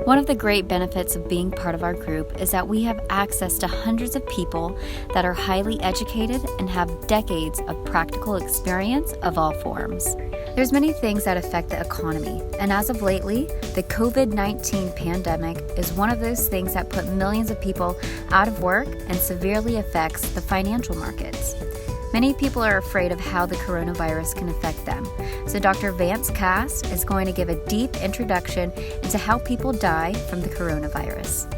One of the great benefits of being part of our group is that we have access to hundreds of people that are highly educated and have decades of practical experience of all forms. There's many things that affect the economy, and as of lately, the COVID-19 pandemic is one of those things that put millions of people out of work and severely affects the financial markets. Many people are afraid of how the coronavirus can affect them. So Dr. Vance Cast is going to give a deep introduction into how people die from the coronavirus.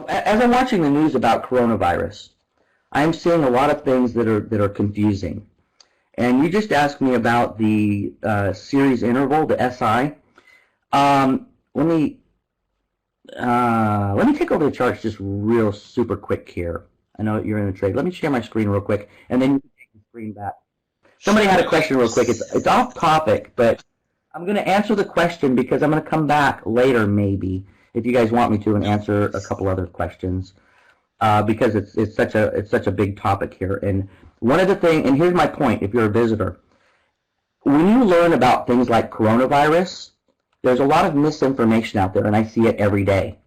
As I'm watching the news about coronavirus, I'm seeing a lot of things that are confusing. And you just asked me about the series interval, the SI. Let me take over the charts just real super quick here. I know you're in the trade. Let me share my screen real quick, and then you can take the screen back. Somebody had a question real quick. It's off topic, but I'm going to answer the question because I'm going to come back later maybe if you guys want me to and answer a couple other questions because it's such a big topic here. And one of the things, and here's my point if you're a visitor, when you learn about things like coronavirus, there's a lot of misinformation out there, and I see it every day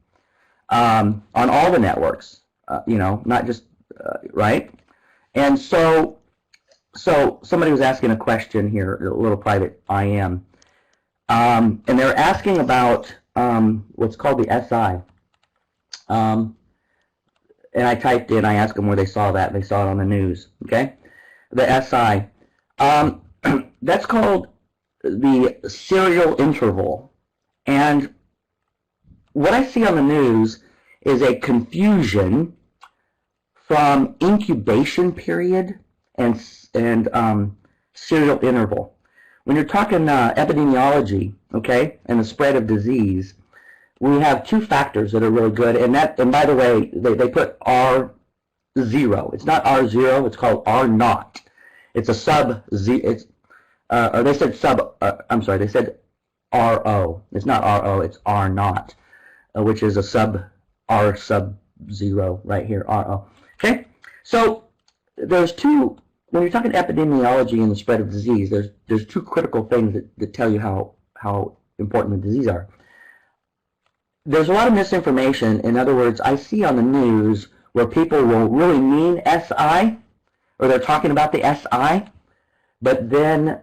on all the networks. Not just, right? And so somebody was asking a question here, a little private IM, and they're asking about what's called the SI. And I typed in, I asked them where they saw that. They saw it on the news, okay? The SI. That's called the serial interval. And what I see on the news is a confusion from incubation period and serial interval. When you're talking epidemiology, okay, and the spread of disease, we have two factors that are really good, and by the way, they put R0. It's not R0, it's called R0. It's a they said RO. It's not RO, it's R0, which is a R sub 0 right here, RO. Okay, so there's two, when you're talking epidemiology and the spread of disease, there's two critical things that tell you how important the disease are. There's a lot of misinformation. In other words, I see on the news where people will really mean SI, or they're talking about the SI, but then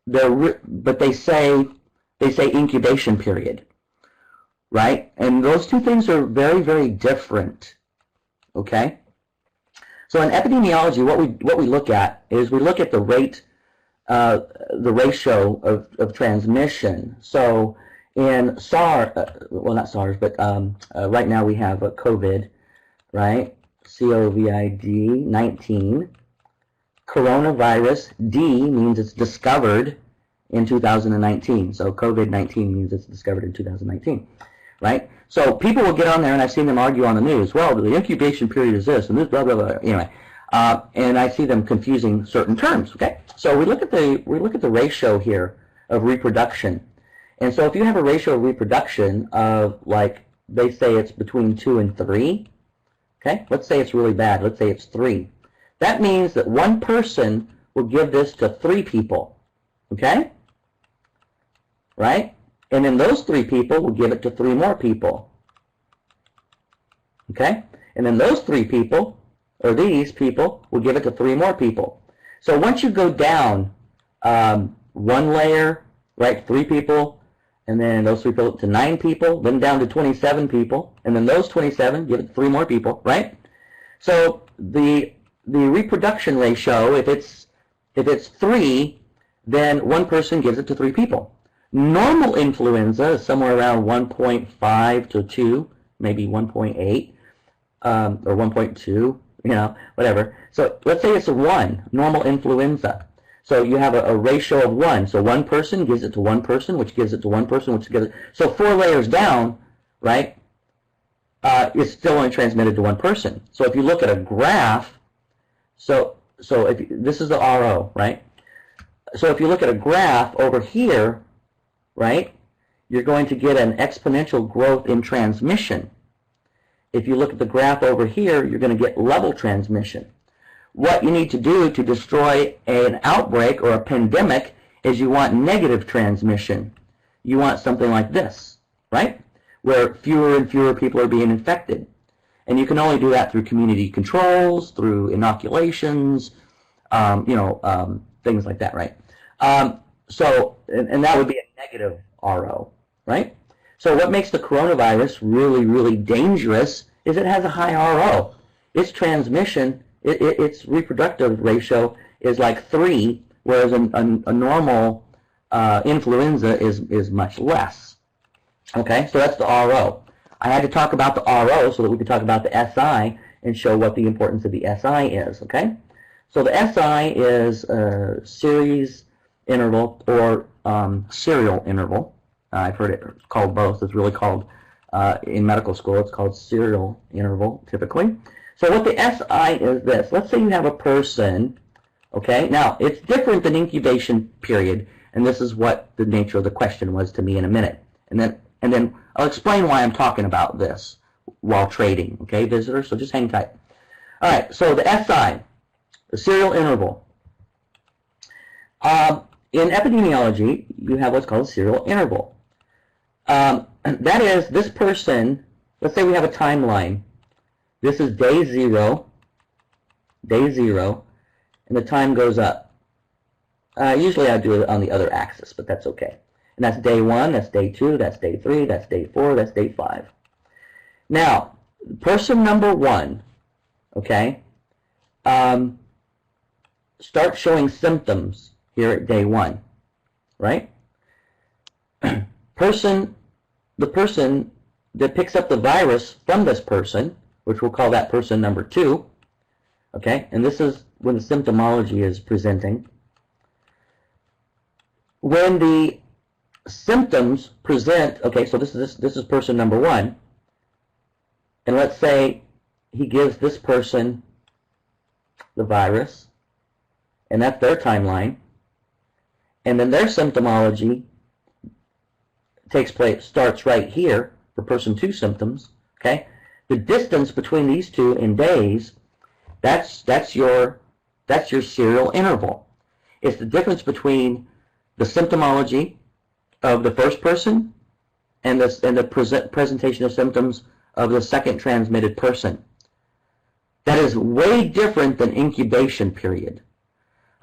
they say incubation period, right? And those two things are very, very different. Okay. So in epidemiology, what we look at is we look at the rate, the ratio of transmission. So in SARS, well not SARS, but right now we have COVID, right? COVID-19. Coronavirus, D means it's discovered in 2019. So COVID-19 means it's discovered in 2019, right? So people will get on there, and I've seen them argue on the news. Well, the incubation period is this, and this, blah blah blah. Anyway, and I see them confusing certain terms. Okay, so we look at the ratio here of reproduction, and so if you have a ratio of reproduction of, like, they say it's between 2 and 3. Okay, let's say it's really bad. Let's say it's 3. That means that one person will give this to 3 people. Okay, right? And then those 3 people will give it to 3 more people. Okay? And then those 3 people, or these people, will give it to 3 more people. So once you go down one layer, right, 3 people, and then those 3 people to 9 people, then down to 27 people, and then those 27 give it to 3 more people, right? So the reproduction ratio, if it's 3, then one person gives it to 3 people. Normal influenza is somewhere around 1.5 to 2, maybe 1.8, or 1.2, whatever. So let's say it's a 1, normal influenza. So you have a ratio of 1. So one person gives it to one person, which gives it to one person, which gives it. So 4 layers down, right, it's still only transmitted to one person. So if you look at a graph, so if this is the RO, right? So if you look at a graph over here, right, you're going to get an exponential growth in transmission. If you look at the graph over here, you're going to get level transmission. What you need to do to destroy an outbreak or a pandemic is you want negative transmission. You want something like this. right? Where fewer and fewer people are being infected. And you can only do that through community controls, through inoculations, things like that, right? And that would be a negative RO, right? So what makes the coronavirus really, really dangerous is it has a high RO. Its transmission, its reproductive ratio is like 3, whereas a normal influenza is much less. Okay, so that's the RO. I had to talk about the RO so that we could talk about the SI and show what the importance of the SI is, okay? So the SI is series interval or serial interval. I've heard it called both. It's really called, in medical school, it's called serial interval, typically. So what the SI is this. Let's say you have a person, okay? Now, it's different than incubation period, and this is what the nature of the question was to me in a minute. And then I'll explain why I'm talking about this while trading, okay, visitors? So just hang tight. All right, so the SI, the serial interval. In epidemiology, you have what's called a serial interval. That is, this person, let's say we have a timeline. This is day 0, and the time goes up. Usually I do it on the other axis, but that's okay. And that's day 1, that's day 2, that's day 3, that's day 4, that's day 5. Now, person number 1, okay, starts showing symptoms here at day 1, right? The person that picks up the virus from this person, which we'll call that person number 2, okay, and this is when the symptomology is presenting. When the symptoms present, okay, so this is person number 1, and let's say he gives this person the virus, and that's their timeline, and then their symptomology starts right here for person 2 symptoms, okay? The distance between these two in days, that's your serial interval. It's the difference between the symptomology of the first person and the presentation of symptoms of the second transmitted person. That is way different than incubation period.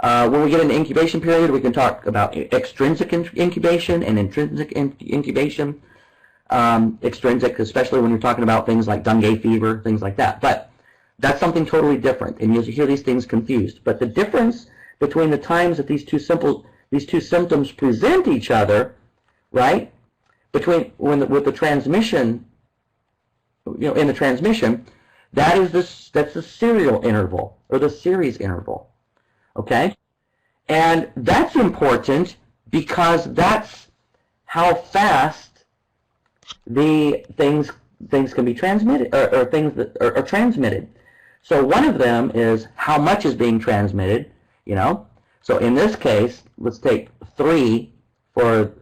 When we get into incubation period, we can talk about extrinsic incubation and intrinsic incubation. Extrinsic, especially when you're talking about things like dengue fever, things like that. But that's something totally different, and you'll hear these things confused. But the difference between the times that these two symptoms present each other, right? With the transmission, in the transmission, that's the serial interval or the series interval. Okay? And that's important because that's how fast the things can be transmitted, or things that are transmitted. So one of them is how much is being transmitted, So in this case, let's take 3 for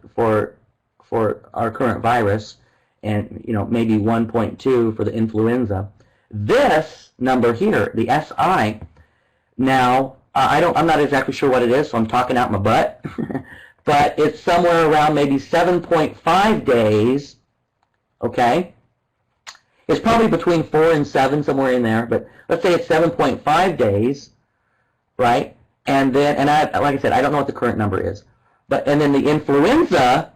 our current virus, and maybe 1.2 for the influenza. This number here, the SI, now I'm not exactly sure what it is, so I'm talking out my butt, but it's somewhere around maybe 7.5 days. Okay, it's probably between 4 and 7, somewhere in there, but let's say it's 7.5 days, right? And then, like I said, I don't know what the current number is, and then the influenza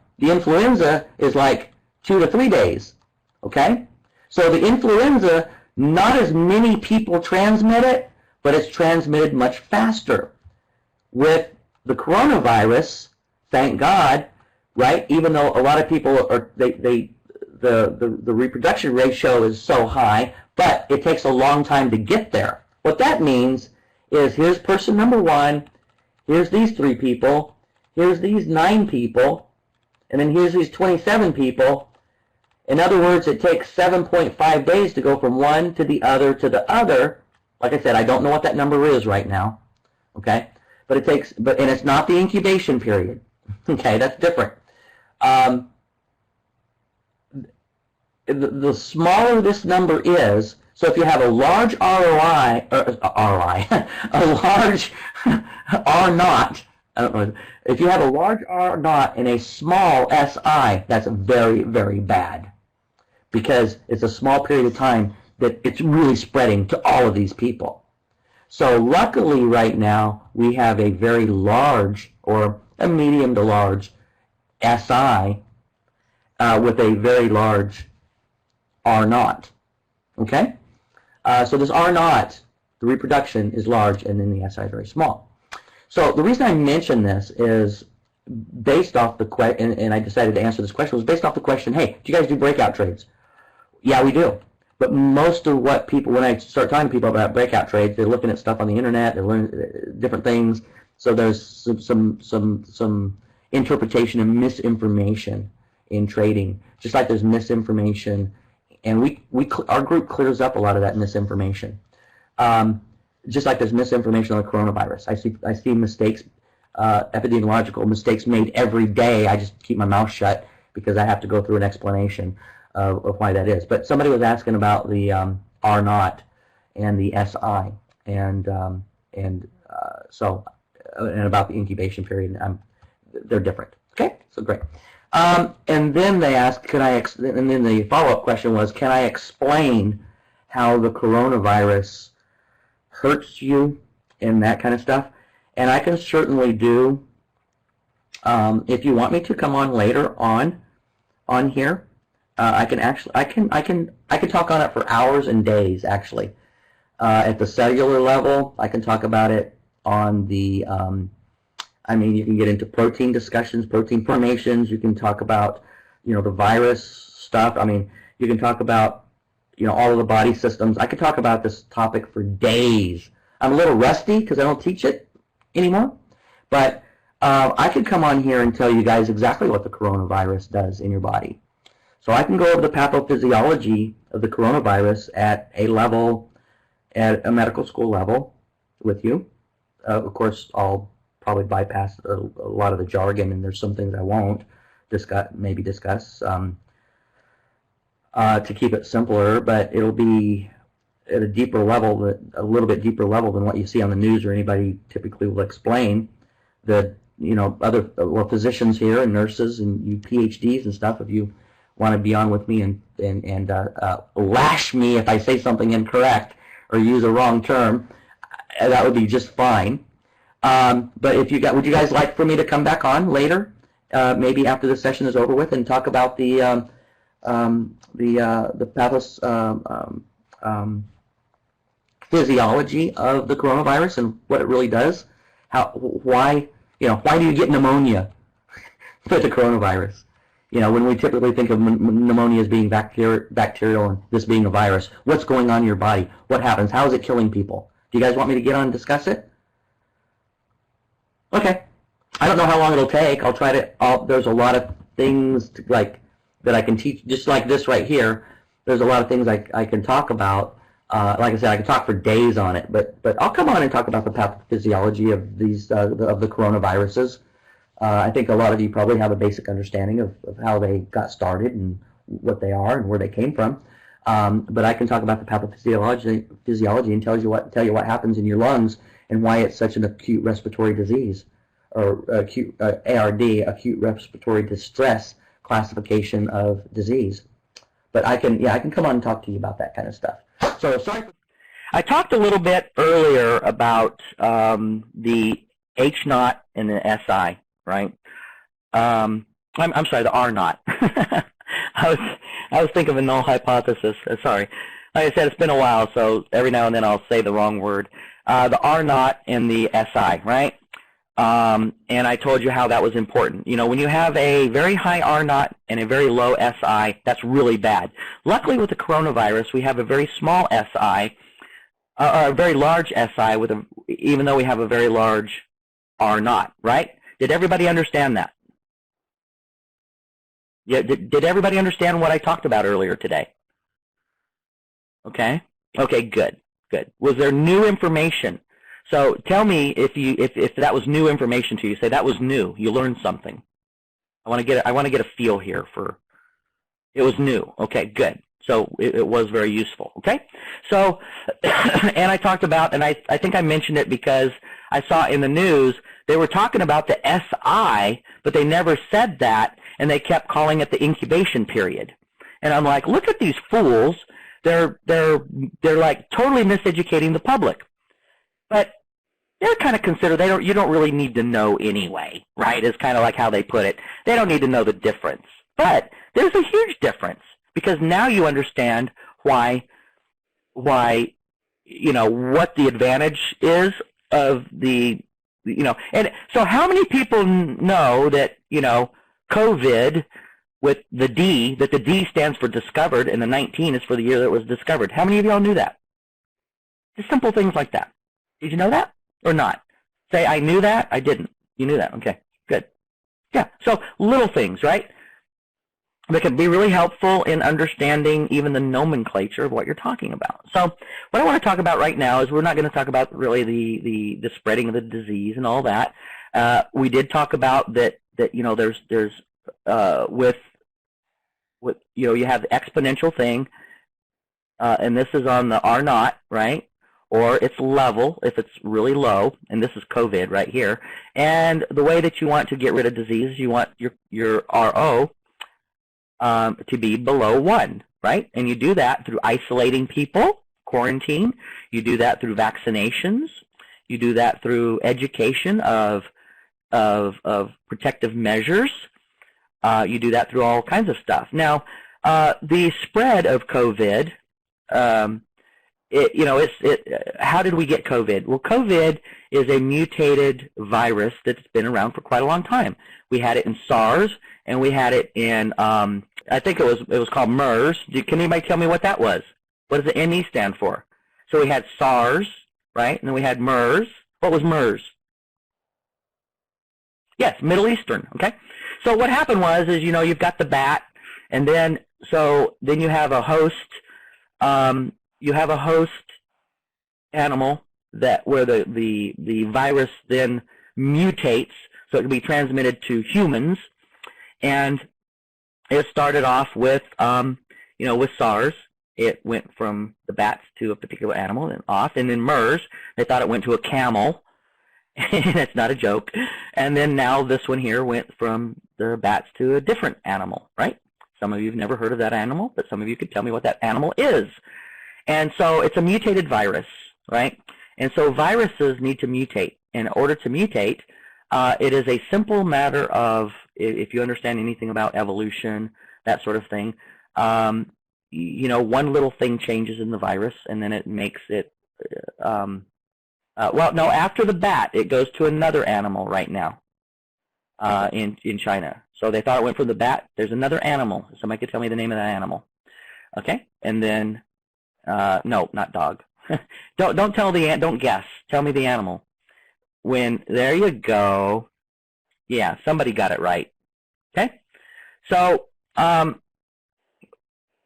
is like 2 to 3 days. Okay, so the influenza, not as many people transmit it, but it's transmitted much faster. With the coronavirus, thank God, right? Even though a lot of people the reproduction ratio is so high, but it takes a long time to get there. What that means is, here's person number 1, here's these 3 people, here's these 9 people, and then here's these 27 people. In other words, it takes 7.5 days to go from one to the other to the other. Like I said, I don't know what that number is right now, okay? But it takes, and it's not the incubation period, okay? That's different. The smaller this number is, so if you have a large a large R naught, I don't know. If you have a large R naught and a small SI, that's very, very bad, because it's a small period of time that it's really spreading to all of these people. So luckily right now we have a very large, or a medium to large SI with a very large R naught. Okay? So this R naught, the reproduction is large, and then the SI is very small. So the reason I mention this is based off the question, and I decided to answer this question, was based off the question, hey, do you guys do breakout trades? Yeah, we do. But most of what people, when I start talking to people about breakout trades, they're looking at stuff on the internet, they're learning different things. So there's some interpretation and misinformation in trading, just like there's misinformation, and our group clears up a lot of that misinformation. Just like there's misinformation on the coronavirus. I see mistakes, epidemiological mistakes made every day. I just keep my mouth shut because I have to go through an explanation of why that is. But somebody was asking about the R naught and the SI, and about the incubation period. They're different. Okay, so great. And then they asked, and then the follow-up question was, can I explain how the coronavirus hurts you and that kind of stuff? And I can certainly do. If you want me to come on later on here, I can talk on it for hours and days actually. At the cellular level, I can talk about it on the. I mean, you can get into protein discussions, protein formations. You can talk about, the virus stuff. I mean, you can talk about, all of the body systems. I could talk about this topic for days. I'm a little rusty because I don't teach it anymore, but I could come on here and tell you guys exactly what the coronavirus does in your body. So I can go over the pathophysiology of the coronavirus at a medical school level with you. Of course, I'll probably bypass a lot of the jargon, and there's some things I won't discuss to keep it simpler, but it'll be at a deeper level, a little bit deeper level than what you see on the news or anybody typically will explain. The other physicians here and nurses and you PhDs and stuff, if you want to be on with me and lash me if I say something incorrect or use a wrong term, that would be just fine. But would you guys like for me to come back on later, maybe after the session is over with, and talk about the physiology of the coronavirus and what it really does? Why do you get pneumonia with the coronavirus? When we typically think of pneumonia as being bacterial and this being a virus, what's going on in your body? What happens? How is it killing people? Do you guys want me to get on and discuss it? Okay. I don't know how long it'll take. I'll try to. There's a lot of things that I can teach, just like this right here. There's a lot of things I can talk about. Like I said, I can talk for days on it, but I'll come on and talk about the pathophysiology of these of the coronaviruses. I think a lot of you probably have a basic understanding of how they got started and what they are and where they came from. But I can talk about the pathophysiology and tell you what happens in your lungs and why it's such an acute respiratory disease, or acute ARD, acute respiratory distress classification of disease. But I can come on and talk to you about that kind of stuff. So sorry. I talked a little bit earlier about the H naught and the SI, right? I'm sorry, the R naught. I was thinking of a null hypothesis. Sorry. Like I said, it's been a while, so every now and then I'll say the wrong word. The R naught and the SI, right? And I told you how that was important. When you have a very high R naught and a very low SI, that's really bad. Luckily with the coronavirus, we have a very small SI, or a very large SI, even though we have a very large R naught, right? Did everybody understand that? Yeah, did everybody understand what I talked about earlier today? Okay. Okay, good. Good. Was there new information? So tell me if that was new information to you. Say that was new. You learned something. I want to get a feel here for. It was new. Okay, good. So it was very useful. Okay. So and I talked about, and I think I mentioned it because I saw in the news They were talking about the SI, but they never said that, and they kept calling it the incubation period. And I'm like, look at these fools. They're like totally miseducating the public. But they're kind of considered, you don't really need to know anyway, right? It's kind of like how they put it. They don't need to know the difference. But there's a huge difference, because now you understand why, you know, what the advantage is of the, you know, and so how many people know that, you know, COVID with the D, that the D stands for discovered and the 19 is for the year that it was discovered? How many of y'all knew that? Just simple things like that. Did you know that or not? Say, I knew that. I didn't. You knew that. Okay, good. Yeah, so little things, right? That can be really helpful in understanding even the nomenclature of what you're talking about. So what I want to talk about right now is we're not going to talk about really the spreading of the disease and all that. We did talk about that you know, there's with you know, you have the exponential thing, and this is on the R naught, right? Or it's level if it's really low, and this is COVID right here. And the way that you want to get rid of disease, you want your RO to be below 1, right? And you do that through isolating people, quarantine. You do that through vaccinations. You do that through education of protective measures. You do that through all kinds of stuff. Now, the spread of COVID, how did we get COVID? Well, COVID is a mutated virus that's been around for quite a long time. We had it in SARS, and we had it in, I think it was called MERS. Can anybody tell me what that was? What does the ME stand for? So we had SARS, right? And then we had MERS. What was MERS? Yes, Middle Eastern, okay? So what happened was, is, you know, you've got the bat, and then you have a host, animal that where the virus then mutates, so it can be transmitted to humans. And it started off with, you know, with SARS. It went from the bats to a particular animal and off. And then MERS, they thought it went to a camel. That's not a joke. And then now this one here went from the bats to a different animal, right? Some of you have never heard of that animal, but some of you could tell me what that animal is. And so it's a mutated virus, right? And so viruses need to mutate. In order to mutate, it is a simple matter of, if you understand anything about evolution, that sort of thing, you know, one little thing changes in the virus, and then it makes it, well, no, after the bat, it goes to another animal right now in China. So they thought it went from the bat. There's another animal. Somebody could tell me the name of that animal. Okay? And then, no, not dog. Don't tell the ant. Don't guess. Tell me the animal. There you go. Yeah, somebody got it right. Okay? So,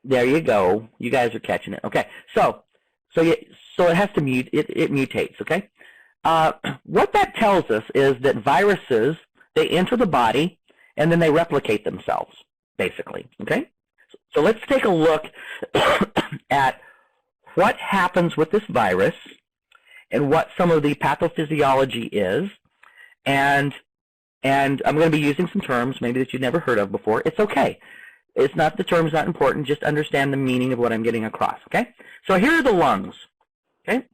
there you go. You guys are catching it. Okay. So it has to it mutates, okay? What that tells us is that viruses, they enter the body and then they replicate themselves, basically, okay? So let's take a look at what happens with this virus and what some of the pathophysiology is. And I'm going to be using some terms maybe that you've never heard of before. It's okay. It's not, the term's not important. Just understand the meaning of what I'm getting across, okay? So here are the lungs, okay?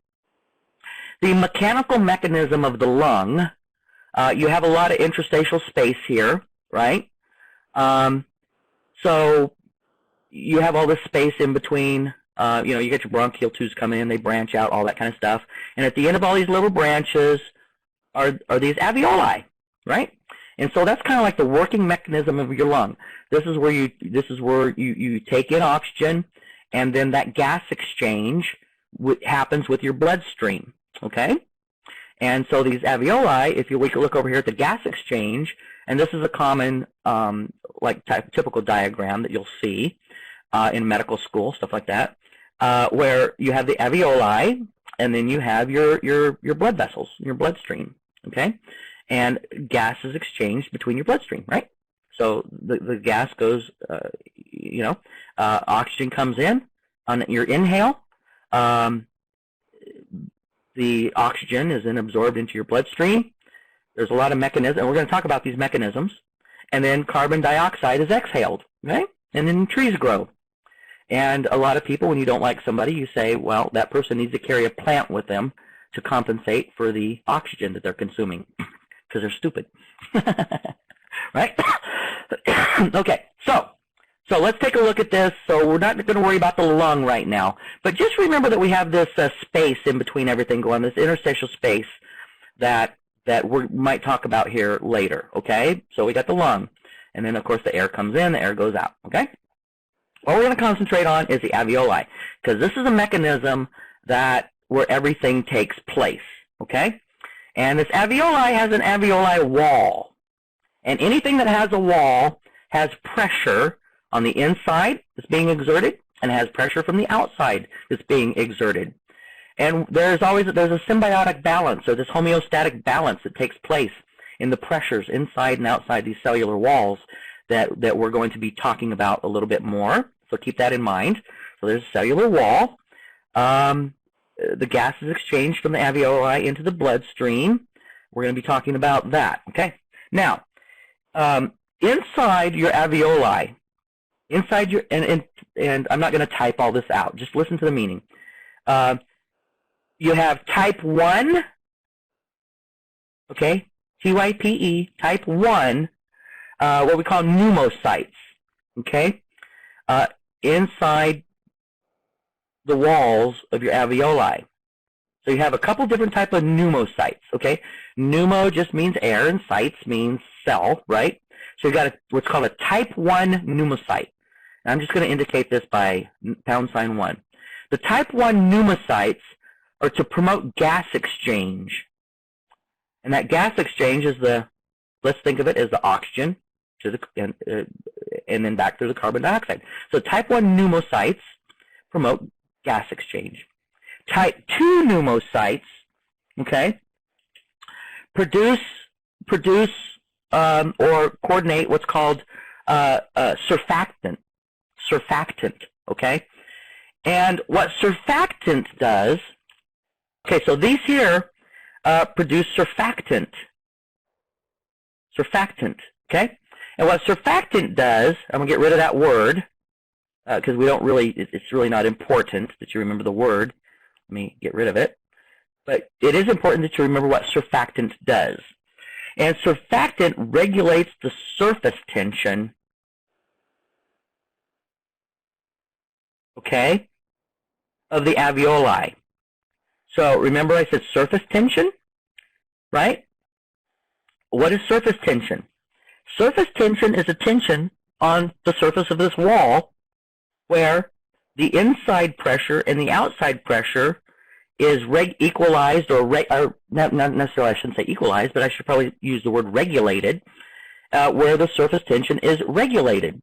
The mechanical mechanism of the lung, you have a lot of interstitial space here, right? So you have all this space in between. You know, you get your bronchial tubes come in, they branch out, all that kind of stuff. And at the end of all these little branches are these alveoli, right? And so that's kind of like the working mechanism of your lung. This is where you take in oxygen, and then that gas exchange happens with your bloodstream, okay? And so these alveoli, if you look over here at the gas exchange, and this is a common typical diagram that you'll see in medical school, stuff like that, where you have the alveoli, and then you have your blood vessels, your bloodstream, okay? And gas is exchanged between your bloodstream, right? So the gas goes, you know, oxygen comes in on your inhale. The oxygen is then absorbed into your bloodstream. There's a lot of mechanisms, and we're going to talk about these mechanisms. And then carbon dioxide is exhaled, okay? And then trees grow. And a lot of people, when you don't like somebody, you say, well, that person needs to carry a plant with them to compensate for the oxygen that they're consuming because they're stupid. Right? Okay, so let's take a look at this. So we're not going to worry about the lung right now, but just remember that we have this space in between everything going, this interstitial space that we might talk about here later, okay? So we got the lung, and then, of course, the air comes in, the air goes out, okay? What we're going to concentrate on is the alveoli, because this is a mechanism where everything takes place, okay? And this alveoli has an alveoli wall, and anything that has a wall has pressure on the inside that's being exerted, and has pressure from the outside that's being exerted. And there's a symbiotic balance, or this homeostatic balance that takes place in the pressures inside and outside these cellular walls that we're going to be talking about a little bit more. So keep that in mind. So there's a cellular wall. The gas is exchanged from the alveoli into the bloodstream. We're going to be talking about that. Okay. Now, inside your alveoli, and I'm not going to type all this out. Just listen to the meaning. You have type 1, okay, Type, type 1, what we call pneumocytes, okay, inside the walls of your alveoli. So you have a couple different types of pneumocytes, okay? Pneumo just means air, and cytes means cell, right? So you've got what's called a type 1 pneumocyte. And I'm just going to indicate this by #1. The type 1 pneumocytes are to promote gas exchange. And that gas exchange is let's think of it as the oxygen to and then back through the carbon dioxide. So type 1 pneumocytes promote gas exchange. Type 2 pneumocytes, okay, produce or coordinate what's called surfactant, okay? And what surfactant does, okay, so these here produce surfactant, okay? And what surfactant does, I'm going to get rid of that word because it's really not important that you remember the word. Let me get rid of it. But it is important that you remember what surfactant does. And surfactant regulates the surface tension, okay, of the alveoli. So remember I said surface tension, right? What is surface tension? Surface tension is a tension on the surface of this wall where the inside pressure and the outside pressure is equalized, or not necessarily, I shouldn't say equalized, but I should probably use the word regulated, where the surface tension is regulated.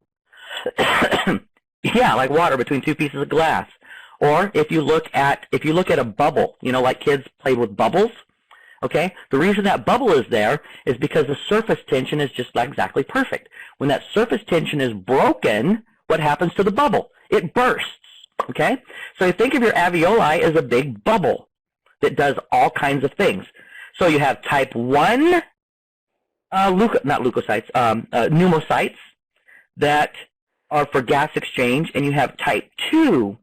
Yeah, like water between two pieces of glass. Or if you look at a bubble, you know, like kids play with bubbles, okay? The reason that bubble is there is because the surface tension is just exactly perfect. When that surface tension is broken, what happens to the bubble? It bursts, okay? So you think of your alveoli as a big bubble that does all kinds of things. So you have type 1 pneumocytes that are for gas exchange, and you have type 2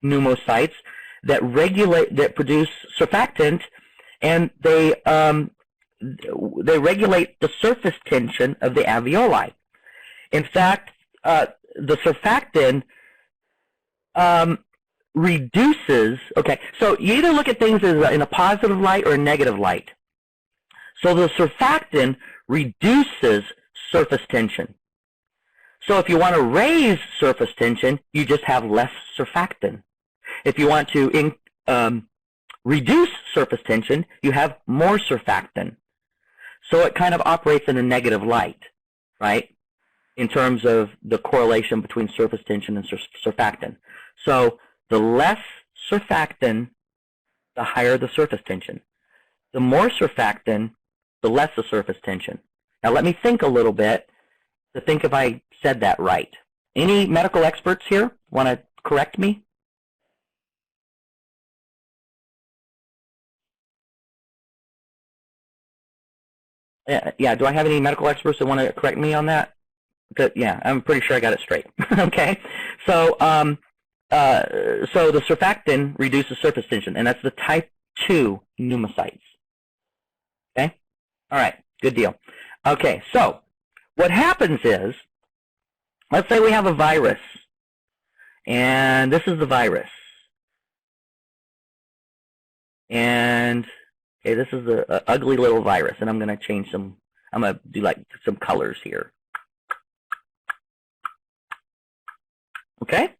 pneumocytes that produce surfactant, and they regulate the surface tension of the alveoli. In fact, the surfactant reduces, okay, so you either look at things as in a positive light or a negative light. So the surfactant reduces surface tension. So if you want to raise surface tension, you just have less surfactant. If you want to reduce surface tension, you have more surfactant. So it kind of operates in a negative light, right, in terms of the correlation between surface tension and surfactant. So the less surfactant, the higher the surface tension. The more surfactant, the less the surface tension. Now let me think a little bit to think if I said that right. Any medical experts here want to correct me? Yeah, do I have any medical experts that want to correct me on that? Yeah, I'm pretty sure I got it straight. Okay, so so the surfactant reduces surface tension, and that's the type 2 pneumocytes. Okay, all right, good deal. Okay, so what happens is, let's say we have a virus, and this is the virus, and okay, this is a ugly little virus, and I'm going to change some. I'm going to do like some colors here. Okay.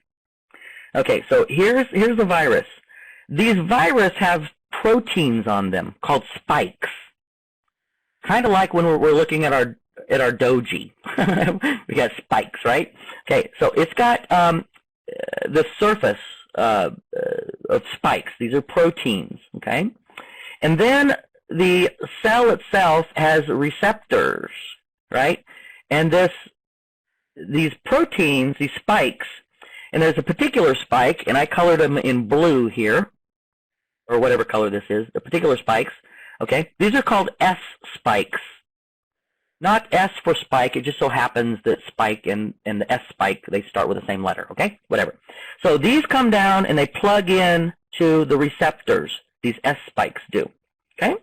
Okay, so here's the virus. These viruses have proteins on them called spikes. Kind of like when we're looking at our doji. We got spikes, right? Okay, so it's got the surface of spikes. These are proteins, okay? And then the cell itself has receptors, right? And these proteins, these spikes, and there's a particular spike, and I colored them in blue here, or whatever color this is, the particular spikes, okay? These are called S spikes. Not S for spike, it just so happens that spike and the S spike, they start with the same letter, okay? Whatever. So these come down and they plug in to the receptors, these S spikes do, okay?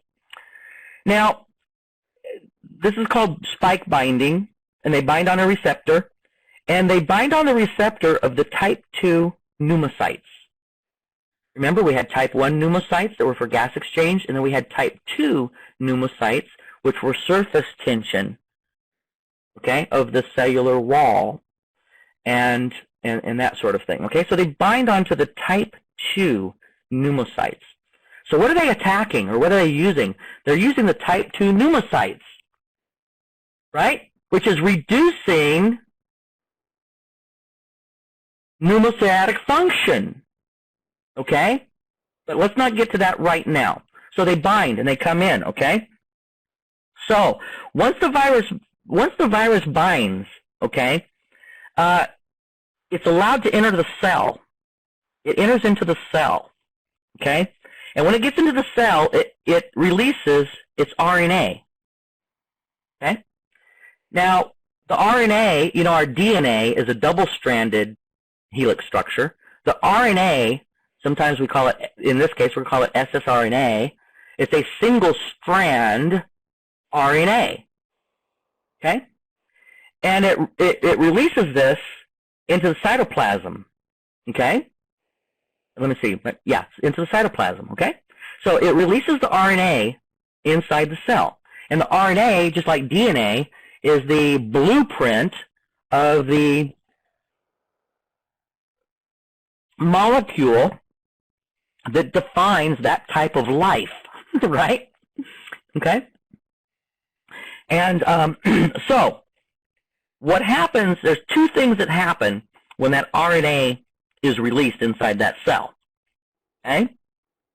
Now, this is called spike binding, and they bind on a receptor. And they bind on the receptor of the type 2 pneumocytes. Remember, we had type 1 pneumocytes that were for gas exchange, and then we had type 2 pneumocytes, which were surface tension, okay, of the cellular wall and that sort of thing. Okay, so they bind onto the type 2 pneumocytes. So what are they attacking, or what are they using? They're using the type 2 pneumocytes, right, which is reducing pneumocytic function, okay? But let's not get to that right now. So they bind and they come in, okay? So once the virus binds, okay, it's allowed to enter the cell. It enters into the cell, okay? And when it gets into the cell, it releases its RNA, okay? Now, the RNA, you know, our DNA is a double-stranded helix structure. The RNA, sometimes we call it, in this case, we call it ssRNA. It's a single-strand RNA, okay? And it releases this into the cytoplasm, okay? Let me see. Yeah, into the cytoplasm, okay? So it releases the RNA inside the cell. And the RNA, just like DNA, is the blueprint of the molecule that defines that type of life, right? Okay? And so what happens, there's two things that happen when that RNA is released inside that cell. Okay?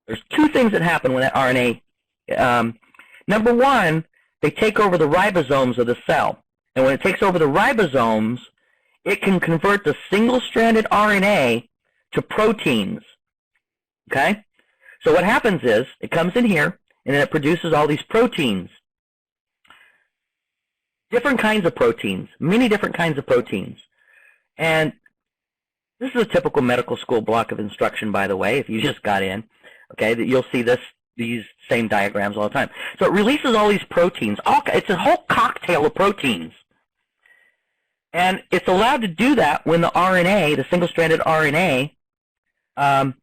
There's two things that happen when that RNA, number one, they take over the ribosomes of the cell. And when it takes over the ribosomes, it can convert the single-stranded RNA to proteins. Okay? So what happens is, it comes in here, and then it produces all these proteins. Different kinds of proteins, many different kinds of proteins. And this is a typical medical school block of instruction, by the way, if you just got in. Okay, that you'll see these same diagrams all the time. So it releases all these proteins. It's a whole cocktail of proteins. And it's allowed to do that when the RNA, the single-stranded RNA,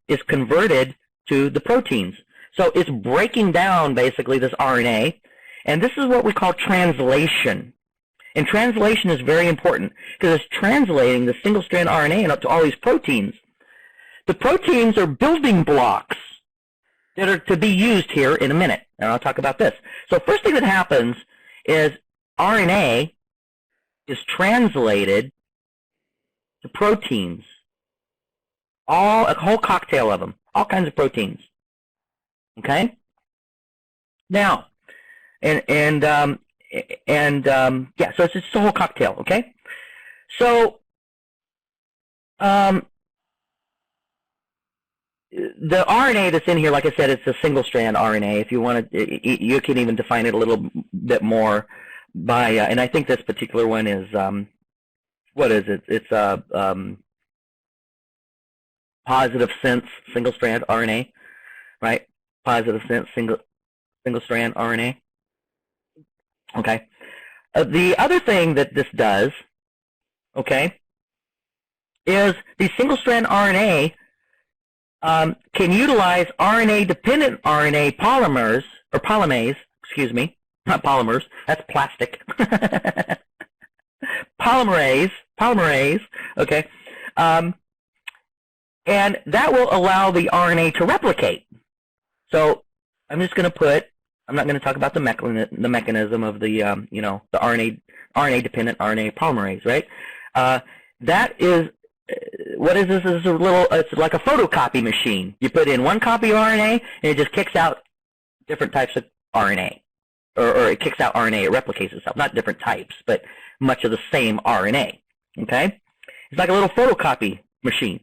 is converted to the proteins. So it's breaking down, basically, this RNA. And this is what we call translation. And translation is very important because it's translating the single-strand RNA up to all these proteins. The proteins are building blocks that are to be used here in a minute. And I'll talk about this. So first thing that happens is RNA is translated to proteins. A whole cocktail of them. All kinds of proteins. Okay? Now, yeah, so it's just a whole cocktail, okay? So, the RNA that's in here, like I said, it's a single-strand RNA. If you want to, you can even define it a little bit more by, and I think this particular one is, what is it? It's a positive sense single-strand RNA, right? Positive sense single-strand RNA. Okay. The other thing that this does, okay, is the single-strand RNA can utilize RNA-dependent RNA polymers, or polymerase, excuse me, not polymers, that's plastic. Polymerase, okay, and that will allow the RNA to replicate. So I'm just going to put, I'm not going to talk about the mechanism of the, you know, the RNA-dependent RNA polymerase, right? That is, what is this? This is a little, it's like a photocopy machine. You put in one copy of RNA, and it just kicks out different types of RNA. Or it kicks out RNA, it replicates itself. Not different types, but much of the same RNA. Okay? It's like a little photocopy machine.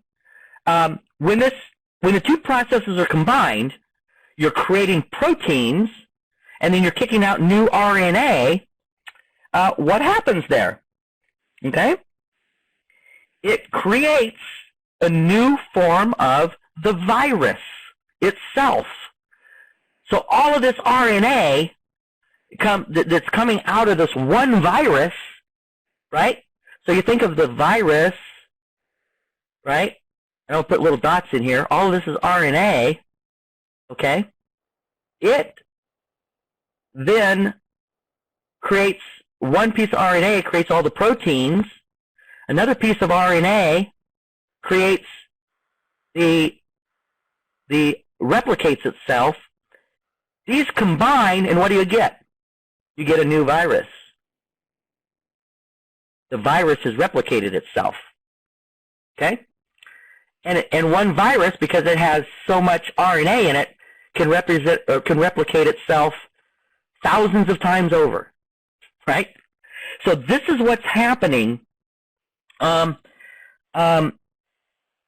When the two processes are combined, you're creating proteins, and then you're kicking out new RNA. What happens there? Okay? It creates a new form of the virus itself. So all of this RNA that's coming out of this one virus, right? So you think of the virus, right? And I'll put little dots in here. All of this is RNA, okay? It then creates one piece of RNA, creates all the proteins. Another piece of RNA creates replicates itself. These combine, and what do you get? You get a new virus. The virus has replicated itself. Okay? And one virus, because it has so much RNA in it, can replicate itself thousands of times over. Right? So this is what's happening.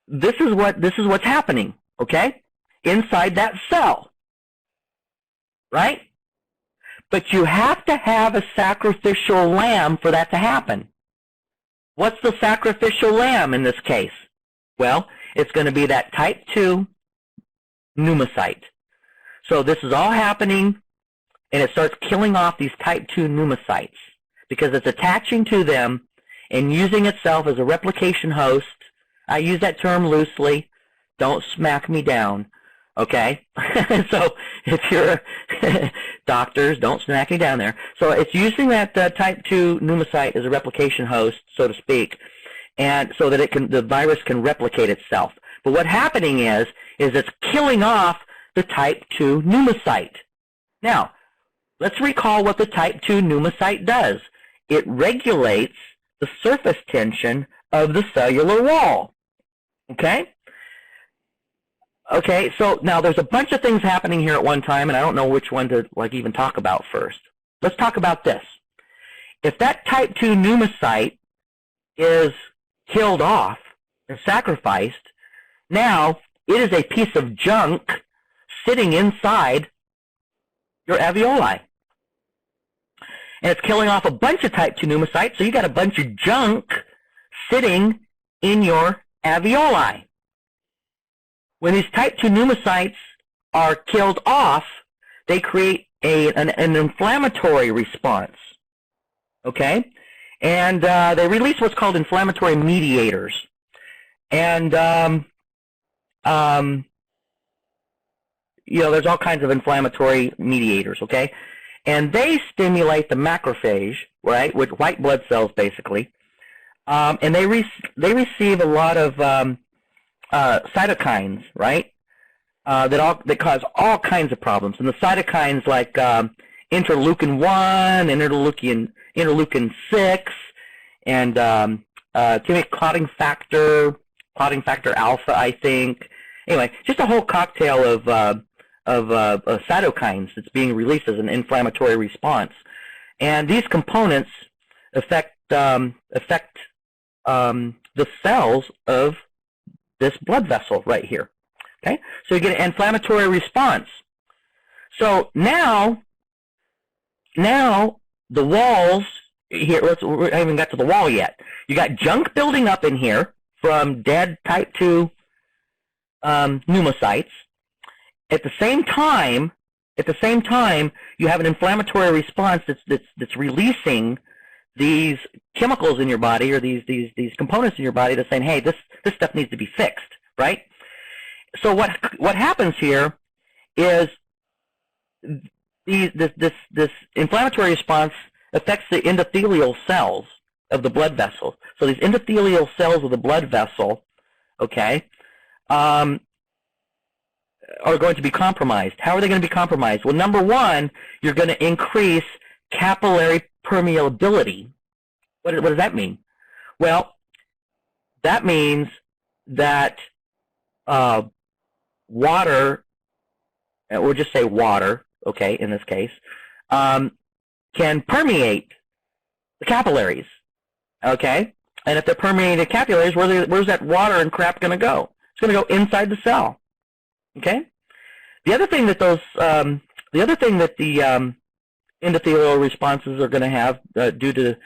This is what's happening, okay? Inside that cell. Right? But you have to have a sacrificial lamb for that to happen. What's the sacrificial lamb in this case? Well, it's going to be that type 2 pneumocyte. So this is all happening, and it starts killing off these type 2 pneumocytes because it's attaching to them and using itself as a replication host. I use that term loosely. Don't smack me down. Okay? So if you're doctors, don't smack me down there. So it's using that type 2 pneumocyte as a replication host, so to speak, and so that the virus can replicate itself. But what's happening is it's killing off the type 2 pneumocyte. Now, let's recall what the type 2 pneumocyte does. It regulates the surface tension of the cellular wall. Okay? Okay, so now there's a bunch of things happening here at one time, and I don't know which one to even talk about first. Let's talk about this. If that type 2 pneumocyte is killed off and sacrificed, now it is a piece of junk sitting inside your alveoli. And it's killing off a bunch of type 2 pneumocytes, so you got a bunch of junk sitting in your alveoli. When these type 2 pneumocytes are killed off, they create an inflammatory response. Okay? And they release what's called inflammatory mediators. And, you know, there's all kinds of inflammatory mediators, okay? And they stimulate the macrophage, right, with white blood cells, basically. And they receive a lot of cytokines, right, that cause all kinds of problems. And the cytokines like interleukin-1 and interleukin-6 and clotting factor alpha, I think. Anyway, just a whole cocktail of cytokines that's being released as an inflammatory response. And these components affect the cells of this blood vessel right here. Okay, so you get an inflammatory response. So now the walls here, we haven't even got to the wall yet. You got junk building up in here from dead type 2 pneumocytes. At the same time, you have an inflammatory response that's releasing these chemicals in your body, or these components in your body, that's saying, hey, this stuff needs to be fixed, right? So what happens here is this inflammatory response affects the endothelial cells of the blood vessel. So these endothelial cells of the blood vessel, okay, are going to be compromised. How are they going to be compromised? Well, number one, you're going to increase capillary permeability. What does that mean? Well, that means that water, we'll just say water, okay, in this case, can permeate the capillaries, okay? And if they're permeating capillaries, where's that water and crap going to go? It's going to go inside the cell, okay? The other thing that the endothelial responses are going to have due to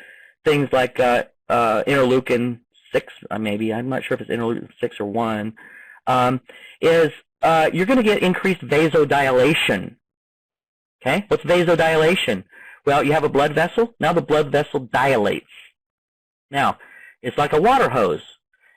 things like interleukin 6, maybe, I'm not sure if it's interleukin 6 or 1, is you're going to get increased vasodilation. Okay, what's vasodilation? Well, you have a blood vessel. Now the blood vessel dilates. Now, it's like a water hose.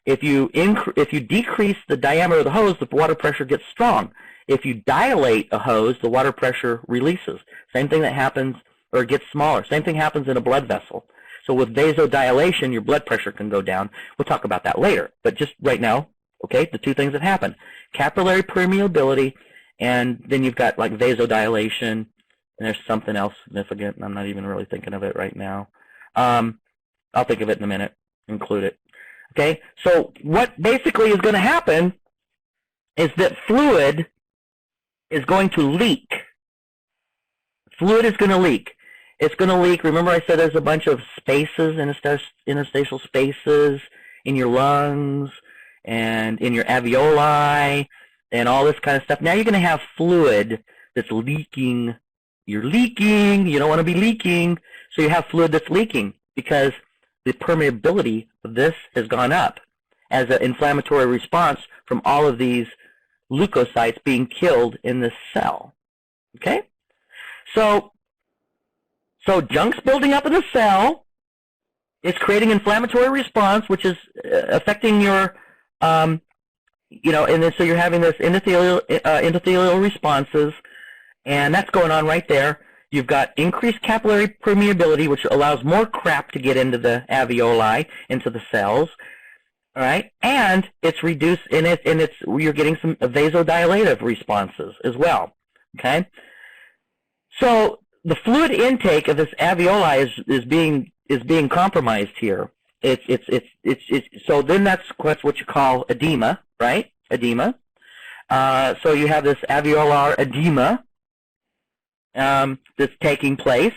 If you decrease the diameter of the hose, the water pressure gets strong. If you dilate a hose, the water pressure releases. Same thing that happens, or it gets smaller. Same thing happens in a blood vessel. So with vasodilation, your blood pressure can go down. We'll talk about that later. But just right now, okay, the two things that happen: capillary permeability, and then you've got like vasodilation, and there's something else significant, and I'm not even really thinking of it right now. I'll think of it in a minute, include it. Okay, so what basically is going to happen is that fluid is going to leak. Fluid is going to leak. It's going to leak. Remember I said there's a bunch of spaces, interstitial spaces in your lungs and in your alveoli and all this kind of stuff. Now you're going to have fluid that's leaking. You're leaking. You don't want to be leaking. So you have fluid that's leaking because the permeability of this has gone up as an inflammatory response from all of these leukocytes being killed in this cell. Okay? So junk's building up in the cell. It's creating inflammatory response, which is affecting your, and then so you're having this endothelial responses, and that's going on right there. You've got increased capillary permeability, which allows more crap to get into the alveoli, into the cells. All right, and it's reduced, you're getting some vasodilative responses as well. Okay, so the fluid intake of this alveoli is being compromised here. So then that's what you call edema, right? Edema. So you have this alveolar edema that's taking place,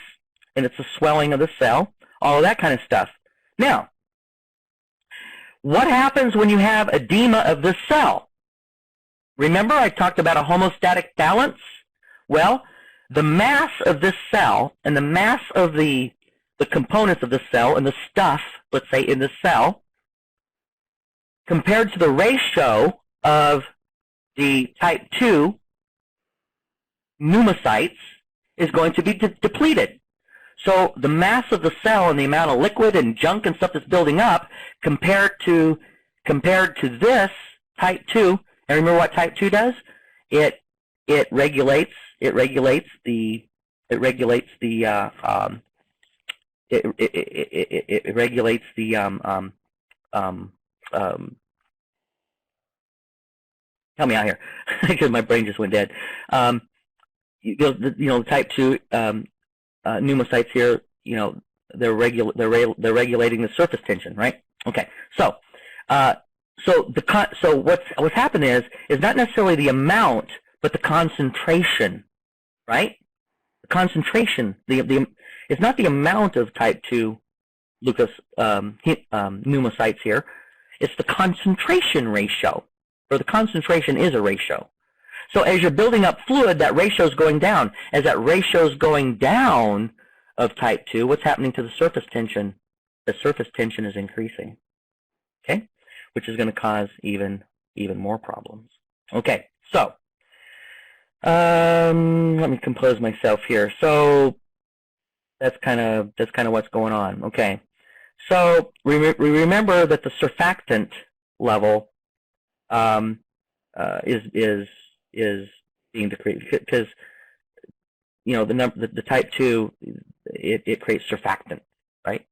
and it's a swelling of the cell, all of that kind of stuff. Now, what happens when you have edema of this cell? Remember I talked about a homeostatic balance? Well, the mass of this cell and the mass of the components of the cell and the stuff, let's say, in the cell, compared to the ratio of the type 2 pneumocytes is going to be depleted. So the mass of the cell and the amount of liquid and junk and stuff that's building up compared to this type 2, and remember what type 2 does? It regulates the help me out here because my brain just went dead. Type 2 pneumocytes here, they're regulating the surface tension, right? Okay, so what's happened is not necessarily the amount, but the concentration, right? The concentration, it's not the amount of type 2 pneumocytes here, it's the concentration ratio, or the concentration is a ratio. So as you're building up fluid, that ratio is going down. As that ratio is going down of type 2, what's happening to the surface tension? The surface tension is increasing, okay, which is going to cause even more problems. Okay, so let me compose myself here. So that's kind of what's going on. Okay, so we remember that the surfactant level is being decreased because the type 2 it creates surfactant, right?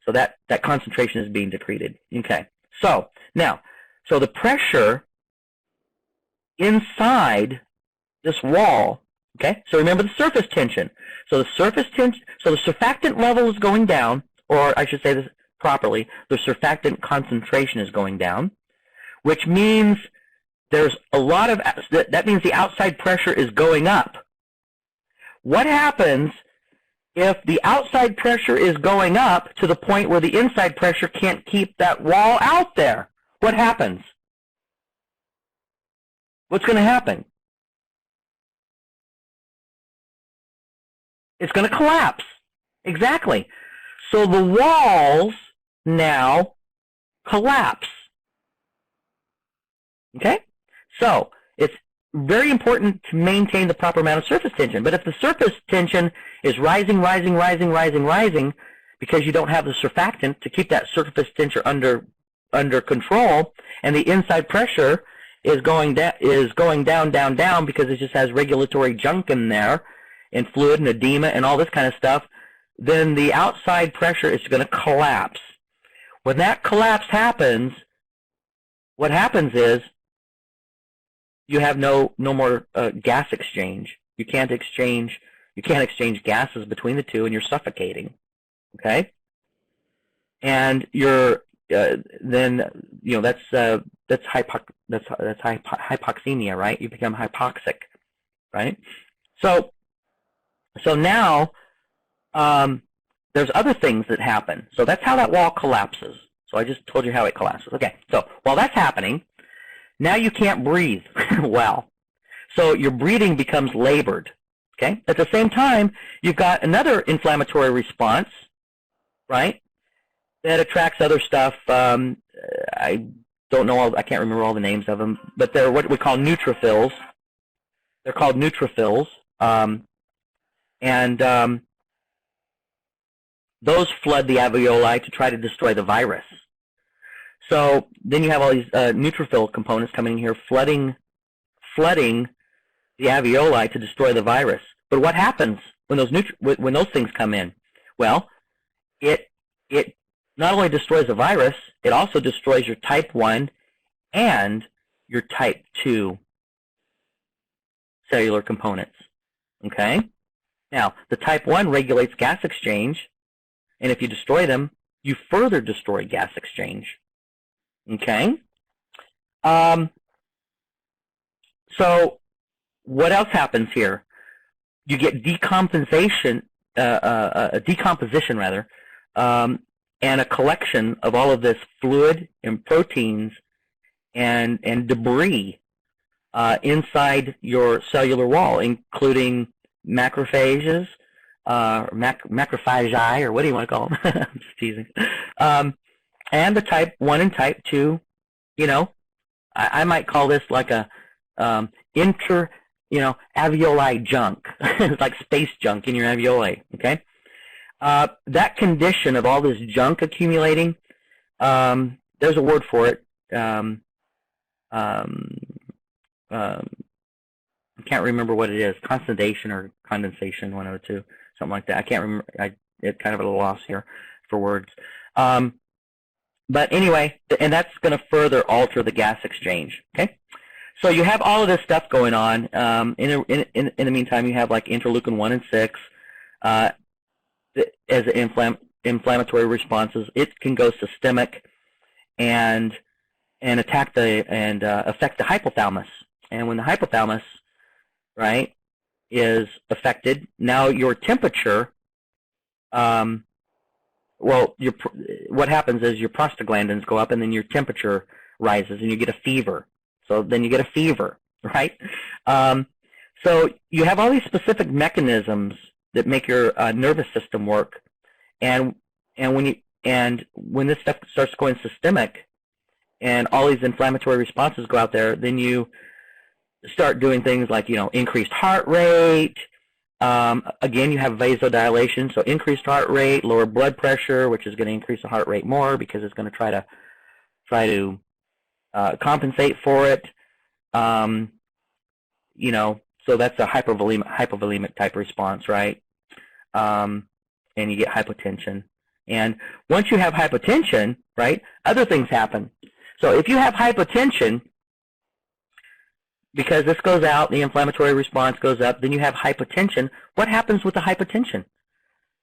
So that concentration is being decreased. Okay, so now the pressure inside this wall. Okay, so remember the surface tension. So the surfactant level is going down, or I should say this properly, the surfactant concentration is going down, which means there's a lot of, that means the outside pressure is going up. What happens if the outside pressure is going up to the point where the inside pressure can't keep that wall out there? What happens? What's going to happen? It's going to collapse. Exactly. So the walls now collapse. Okay? So it's very important to maintain the proper amount of surface tension. But if the surface tension is rising because you don't have the surfactant to keep that surface tension under control, and the inside pressure is going down because it just has regulatory junk in there, and fluid and edema and all this kind of stuff, then the outside pressure is going to collapse. When that collapse happens, what happens is you have no more gas exchange. You can't exchange gases between the two, and you're suffocating. Okay, and you're then that's hypoxemia, right? You become hypoxic, right? So now there's other things that happen. So that's how that wall collapses. So I just told you how it collapses. Okay, so while that's happening, now you can't breathe well. So your breathing becomes labored. Okay? At the same time, you've got another inflammatory response, right, that attracts other stuff. I don't know, I can't remember all the names of them, but they're what we call neutrophils. They're called neutrophils. And those flood the alveoli to try to destroy the virus. So then you have all these neutrophil components coming in here, flooding the alveoli to destroy the virus. But what happens when those things come in? Well, it not only destroys the virus, it also destroys your type 1 and your type 2 cellular components. Okay? Now, the type 1 regulates gas exchange, and if you destroy them, you further destroy gas exchange. Okay? So what else happens here? You get decomposition, and a collection of all of this fluid and proteins and debris inside your cellular wall, including macrophages, macrophagi, or what do you want to call them? I'm just teasing. And the type 1 and type 2, I might call this like a alveoli junk. It's like space junk in your alveoli, okay? That condition of all this junk accumulating, there's a word for it. I can't remember what it is, condensation or condensation, one of the two, something like that. I can't remember. It's kind of at a loss here for words. But anyway, and that's going to further alter the gas exchange. Okay, so you have all of this stuff going on. In the meantime, you have like interleukin 1 and 6 as inflammatory responses. It can go systemic and affect the hypothalamus. And when the hypothalamus, right, is affected, now your temperature, what happens is your prostaglandins go up, and then your temperature rises, and you get a fever. So then you get a fever, right? So you have all these specific mechanisms that make your nervous system work, and when this stuff starts going systemic, and all these inflammatory responses go out there, then you start doing things like, increased heart rate. Again, you have vasodilation, so increased heart rate, lower blood pressure, which is going to increase the heart rate more because it's going to try to compensate for it. So that's a hypovolemic type response, right? And you get hypotension. And once you have hypotension, right, other things happen. So if you have hypotension, because this goes out, the inflammatory response goes up, then you have hypotension. What happens with the hypotension?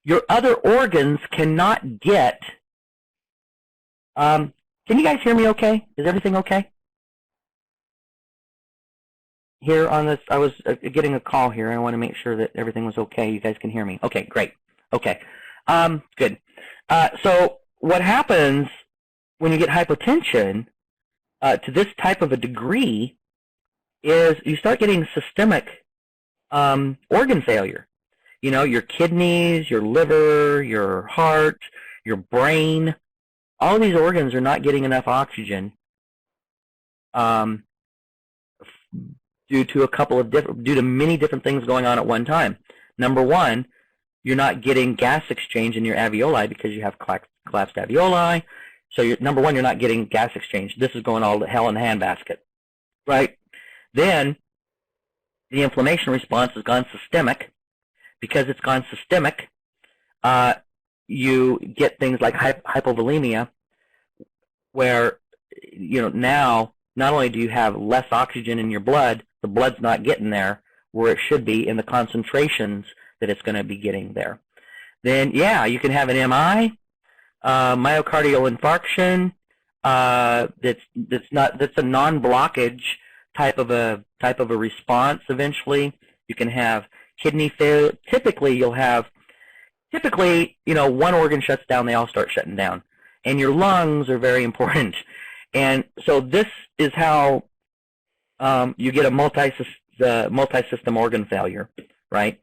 Your other organs cannot get... can you guys hear me okay? Is everything okay? Here on this, I was getting a call here. I want to make sure that everything was okay. You guys can hear me. Okay, great. Okay, good. So what happens when you get hypotension to this type of a degree is you start getting systemic organ failure. Your kidneys, your liver, your heart, your brain, all of these organs are not getting enough oxygen due to many different things going on at one time. Number one, you're not getting gas exchange in your alveoli because you have collapsed alveoli. So number one, you're not getting gas exchange. This is going all to hell in a handbasket, right? Then the inflammation response has gone systemic. Because it's gone systemic, you get things like hypovolemia, where now not only do you have less oxygen in your blood, the blood's not getting there where it should be in the concentrations that it's going to be getting there. Then you can have an MI, myocardial infarction. That's a non-blockage type of a response. Eventually, you can have kidney failure. Typically, one organ shuts down, they all start shutting down. And your lungs are very important. And so this is how you get a multi-system organ failure, right?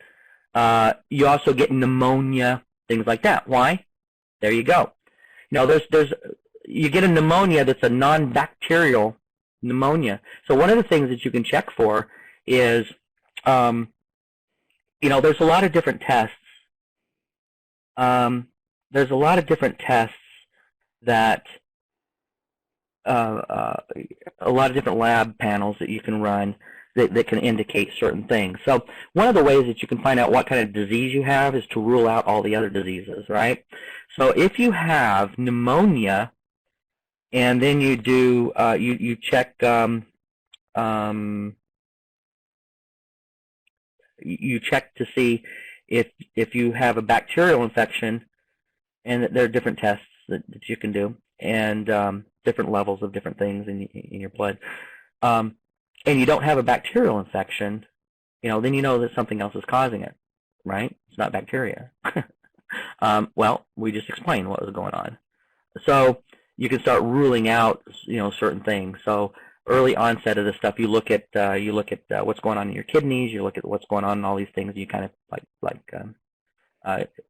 You also get pneumonia, things like that. Why? There you go. You get a pneumonia that's a non-bacterial pneumonia. So one of the things that you can check for is, there's a lot of different tests. There's a lot of different tests that, a lot of different lab panels that you can run that can indicate certain things. So one of the ways that you can find out what kind of disease you have is to rule out all the other diseases, right? So if you have pneumonia, and then you do you check you check to see if you have a bacterial infection, and there are different tests that you can do, and different levels of different things in your blood. And you don't have a bacterial infection, then you know that something else is causing it, right? It's not bacteria. Well, we just explained what was going on. So you can start ruling out, certain things. So early onset of this stuff, you look at what's going on in your kidneys, you look at what's going on in all these things. You kind of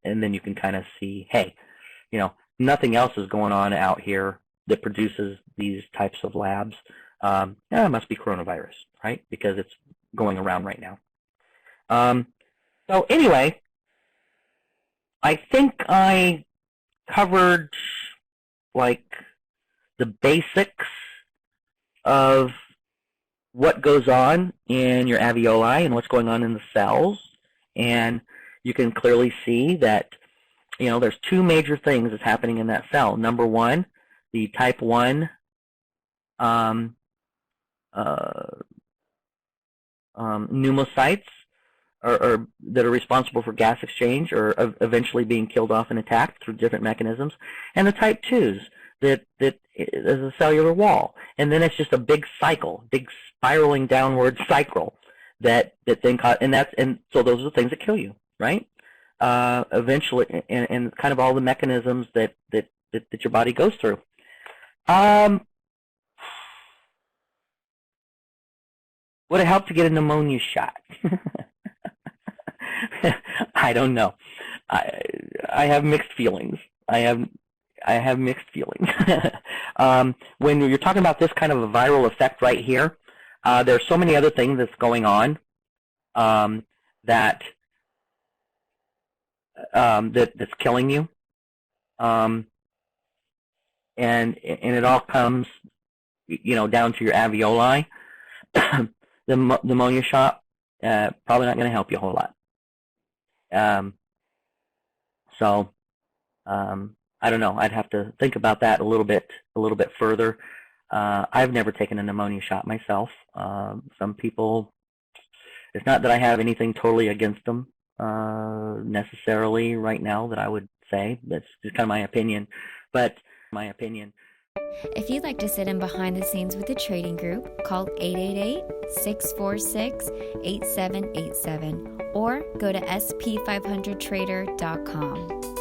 and then you can kind of see, hey, nothing else is going on out here that produces these types of labs. It must be coronavirus, right? Because it's going around right now. So anyway, I think I covered the basics of what goes on in your alveoli and what's going on in the cells. And you can clearly see that, there's two major things that's happening in that cell. Number one, the type 1 pneumocytes that are responsible for gas exchange are eventually being killed off and attacked through different mechanisms, and the type 2s that is a cellular wall, and then it's just a big cycle, big spiraling downward cycle that then and so those are the things that kill you, right? Eventually, and kind of all the mechanisms that your body goes through. Would it help to get a pneumonia shot? I don't know. I have mixed feelings. I have mixed feelings. When you're talking about this kind of a viral effect right here, there's so many other things that's going on that's killing you, and it all comes, down to your alveoli. The pneumonia shot probably not going to help you a whole lot. So I don't know. I'd have to think about that a little bit further. I've never taken a pneumonia shot myself. Some people, it's not that I have anything totally against them necessarily right now that I would say. That's just kind of my opinion. But If you'd like to sit in behind the scenes with the trading group, call 888-646-8787 or go to SP500trader.com.